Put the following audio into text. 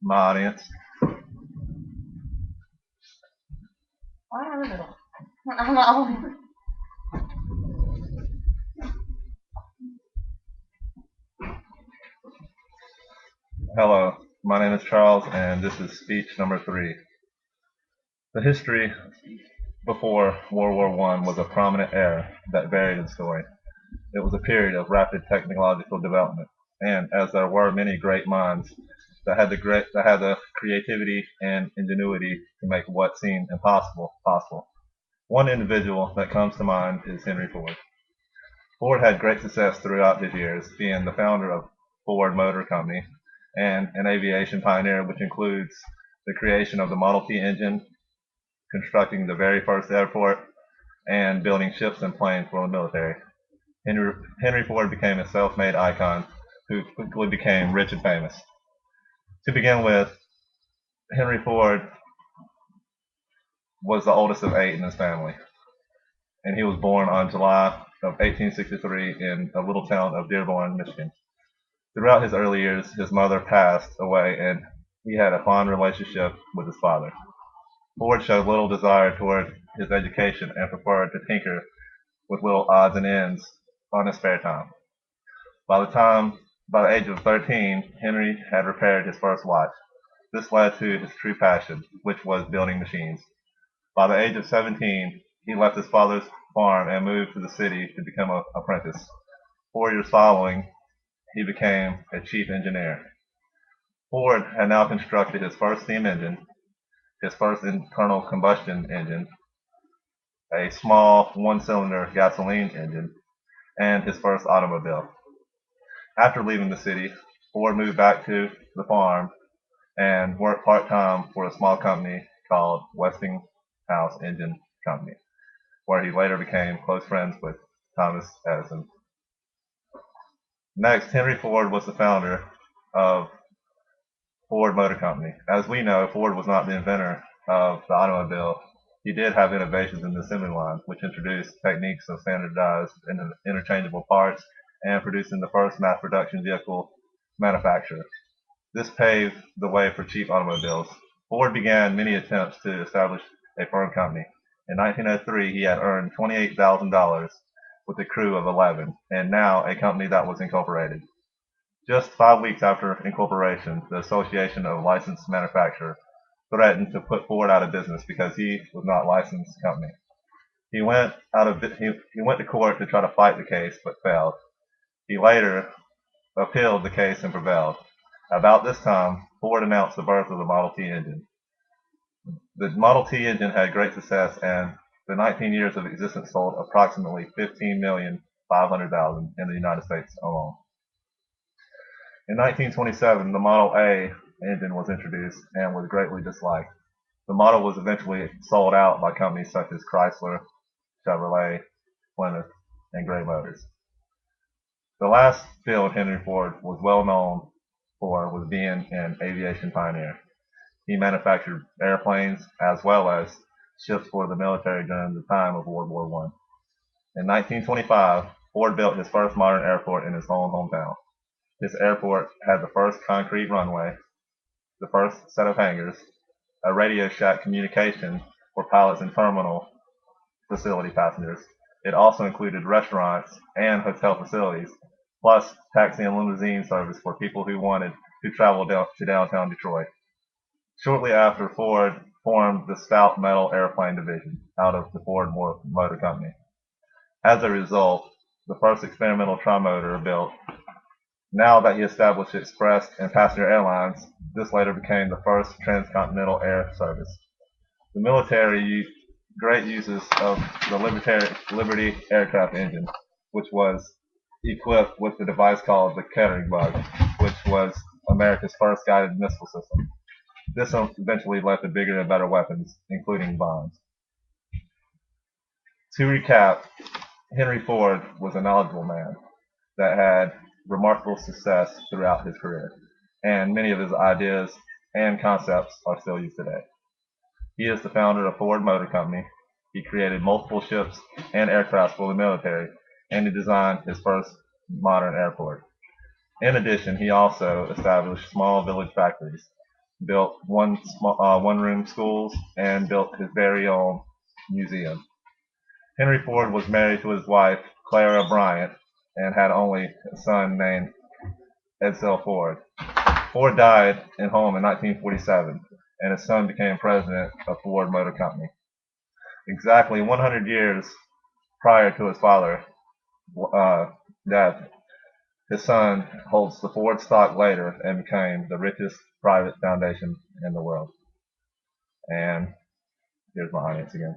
my audience. Why am I in the middle? I'm not. Hello, my name is Charles, and this is speech number 3. The history before World War I was a prominent era that varied in story. It was a period of rapid technological development, and as there were many great minds that had the creativity and ingenuity to make what seemed impossible possible. One individual that comes to mind is Henry Ford. Ford had great success throughout his years, being the founder of Ford Motor Company and an aviation pioneer, which includes the creation of the Model T engine, constructing the very first airport, and building ships and planes for the military. Henry Ford became a self-made icon who quickly became rich and famous. To begin with, Henry Ford was the oldest of 8 in his family, and he was born on July of 1863 in a little town of Dearborn, Michigan. Throughout his early years, his mother passed away, and he had a fond relationship with his father. Ford showed little desire toward his education and preferred to tinker with little odds and ends on his spare time. By by the age of 13, Henry had repaired his first watch. This led to his true passion, which was building machines. By the age of 17, he left his father's farm and moved to the city to become an apprentice. 4 years following, he became a chief engineer. Ford had now constructed his first steam engine, his first internal combustion engine, a small one-cylinder gasoline engine, and his first automobile. After leaving the city, Ford moved back to the farm and worked part-time for a small company called Westinghouse Engine Company, where he later became close friends with Thomas Edison. Next, Henry Ford was the founder of Ford Motor Company. As we know, Ford was not the inventor of the automobile. He did have innovations in the assembly line, which introduced techniques of standardized and interchangeable parts and producing the first mass production vehicle manufacturer. This paved the way for cheap automobiles. Ford began many attempts to establish a firm company. In 1903, he had earned $28,000 with a crew of 11, and now a company that was incorporated. Just 5 weeks after incorporation, the Association of Licensed Manufacturers threatened to put Ford out of business because he was not a licensed company. He went to court to try to fight the case, but failed. He later appealed the case and prevailed. About this time, Ford announced the birth of the Model T engine. The Model T engine had great success, and the 19 years of existence sold approximately 15,500,000 in the United States alone. In 1927, the Model A engine was introduced and was greatly disliked. The model was eventually sold out by companies such as Chrysler, Chevrolet, Plymouth, and Gray Motors. The last field Henry Ford was well known for was being an aviation pioneer. He manufactured airplanes as well as ships for the military during the time of World War I. In 1925, Ford built his first modern airport in his own hometown. This airport had the first concrete runway, the first set of hangars, a Radio Shack communication for pilots and terminal facility passengers. It also included restaurants and hotel facilities, plus taxi and limousine service for people who wanted to travel to downtown Detroit. Shortly after, Ford formed the Stout Metal Airplane Division out of the Ford Motor Company. As a result, the first experimental trimotor built. Now that he established express and passenger airlines, this later became the first transcontinental air service. The military used great uses of the Liberty aircraft engine, which was equipped with the device called the Kettering bug, which was America's first guided missile system. This eventually led to bigger and better weapons, including bombs. To recap, Henry Ford was a knowledgeable man that had remarkable success throughout his career, and many of his ideas and concepts are still used today. He is the founder of Ford Motor Company. He created multiple ships and aircraft for the military, and he designed his first modern airport. In addition, he also established small village factories, built one-room schools, and built his very own museum. Henry Ford was married to his wife, Clara Bryant, and had only a son named Edsel Ford. Ford died at home in 1947, and his son became president of Ford Motor Company. Exactly 100 years prior to his father's death, his son holds the Ford stock later and became the richest private foundation in the world. And here's my audience again.